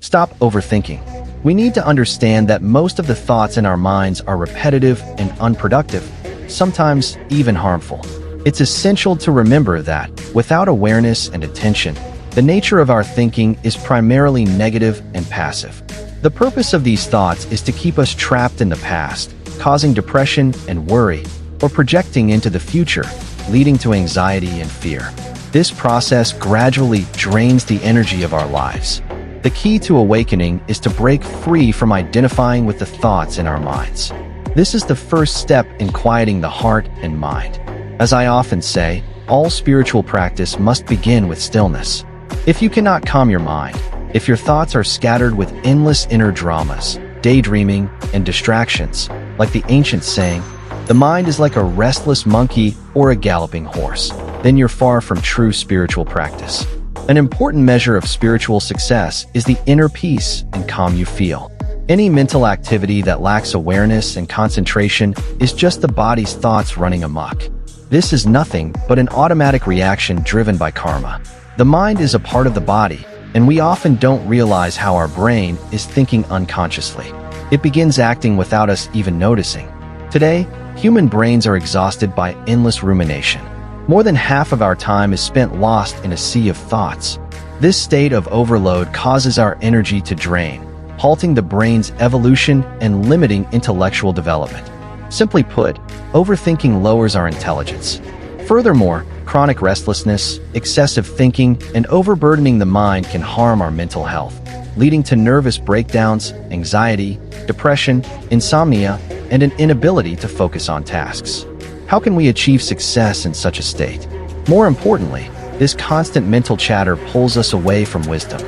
Stop overthinking. We need to understand that most of the thoughts in our minds are repetitive and unproductive, sometimes even harmful. It's essential to remember that, without awareness and attention, the nature of our thinking is primarily negative and passive. The purpose of these thoughts is to keep us trapped in the past, causing depression and worry, or projecting into the future, leading to anxiety and fear. This process gradually drains the energy of our lives. The key to awakening is to break free from identifying with the thoughts in our minds. This is the first step in quieting the heart and mind. As I often say, all spiritual practice must begin with stillness. If you cannot calm your mind, if your thoughts are scattered with endless inner dramas, daydreaming, and distractions, like the ancient saying, the mind is like a restless monkey or a galloping horse, then you're far from true spiritual practice. An important measure of spiritual success is the inner peace and calm you feel. Any mental activity that lacks awareness and concentration is just the body's thoughts running amok. This is nothing but an automatic reaction driven by karma. The mind is a part of the body, and we often don't realize how our brain is thinking unconsciously. It begins acting without us even noticing. Today, human brains are exhausted by endless rumination. More than half of our time is spent lost in a sea of thoughts. This state of overload causes our energy to drain, halting the brain's evolution and limiting intellectual development. Simply put, overthinking lowers our intelligence. Furthermore, chronic restlessness, excessive thinking, and overburdening the mind can harm our mental health, leading to nervous breakdowns, anxiety, depression, insomnia, and an inability to focus on tasks. How can we achieve success in such a state? More importantly, this constant mental chatter pulls us away from wisdom.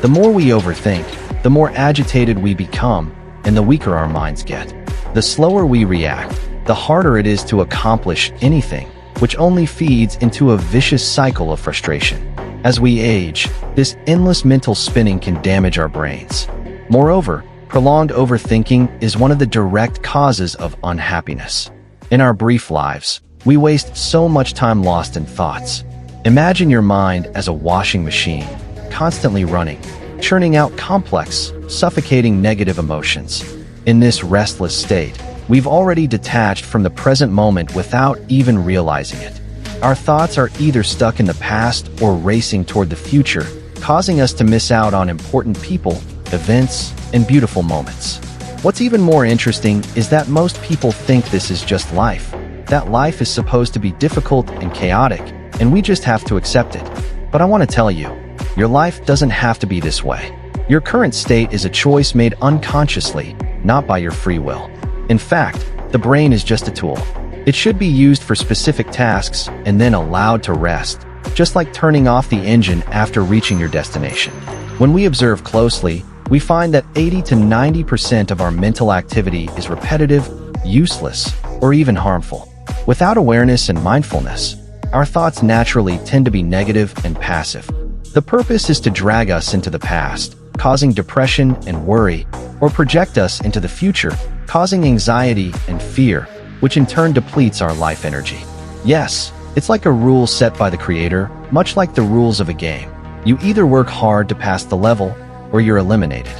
The more we overthink, the more agitated we become, and the weaker our minds get. The slower we react, the harder it is to accomplish anything, which only feeds into a vicious cycle of frustration. As we age, this endless mental spinning can damage our brains. Moreover, prolonged overthinking is one of the direct causes of unhappiness. In our brief lives, we waste so much time lost in thoughts. Imagine your mind as a washing machine, constantly running, churning out complex, suffocating negative emotions. In this restless state, we've already detached from the present moment without even realizing it. Our thoughts are either stuck in the past or racing toward the future, causing us to miss out on important people, events, and beautiful moments. What's even more interesting is that most people think this is just life, that life is supposed to be difficult and chaotic, and we just have to accept it. But I want to tell you, your life doesn't have to be this way. Your current state is a choice made unconsciously, not by your free will. In fact, the brain is just a tool. It should be used for specific tasks and then allowed to rest, just like turning off the engine after reaching your destination. When we observe closely, we find that 80 to 90% of our mental activity is repetitive, useless, or even harmful. Without awareness and mindfulness, our thoughts naturally tend to be negative and passive. The purpose is to drag us into the past, causing depression and worry, or project us into the future, causing anxiety and fear, which in turn depletes our life energy. Yes, it's like a rule set by the creator, much like the rules of a game. You either work hard to pass the level, or you're eliminated.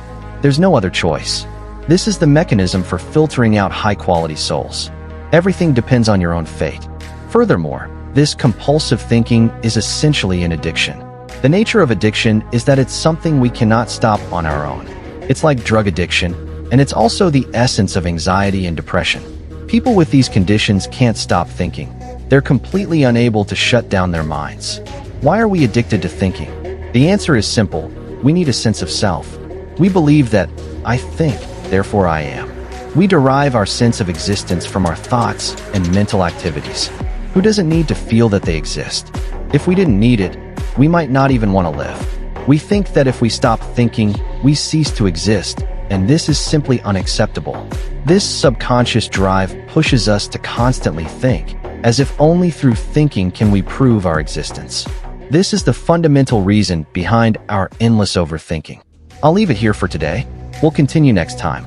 There's no other choice. This is the mechanism for filtering out high-quality souls. Everything depends on your own fate. Furthermore, this compulsive thinking is essentially an addiction. The nature of addiction is that it's something we cannot stop on our own. It's like drug addiction, and it's also the essence of anxiety and depression. People with these conditions can't stop thinking. They're completely unable to shut down their minds. Why are we addicted to thinking? The answer is simple. We need a sense of self. We believe that I think, therefore I am. We derive our sense of existence from our thoughts and mental activities. Who doesn't need to feel that they exist? If we didn't need it, we might not even want to live. We think that if we stop thinking, we cease to exist, and this is simply unacceptable. This subconscious drive pushes us to constantly think, as if only through thinking can we prove our existence. This is the fundamental reason behind our endless overthinking. I'll leave it here for today. We'll continue next time.